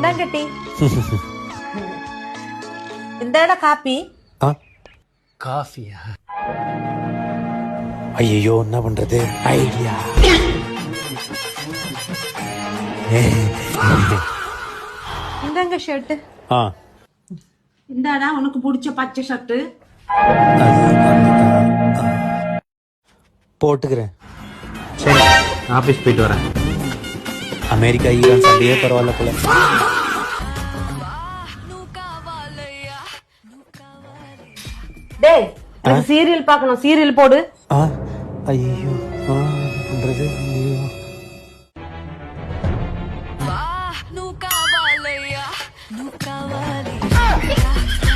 இந்தாங்க டீ. இந்தாடா காப்பி. காஃபியா? ஐயோ என்ன பண்றது? ஐடியா. இந்தாங்க ஷர்ட். இந்தாடா உனக்கு பிடிச்ச பச்சை ஷர்ட். போட்டுக்கிறேன். ஆபீஸ் போயிட்டு வரேன். அமெரிக்கா ஈரான் சண்டையே பரவாயில்ல போல. டேய் சீரியல் பார்க்கணும், சீரியல் போடு. ஐயோ பண்றது? ஐயோ Nunca vale, nunca vale.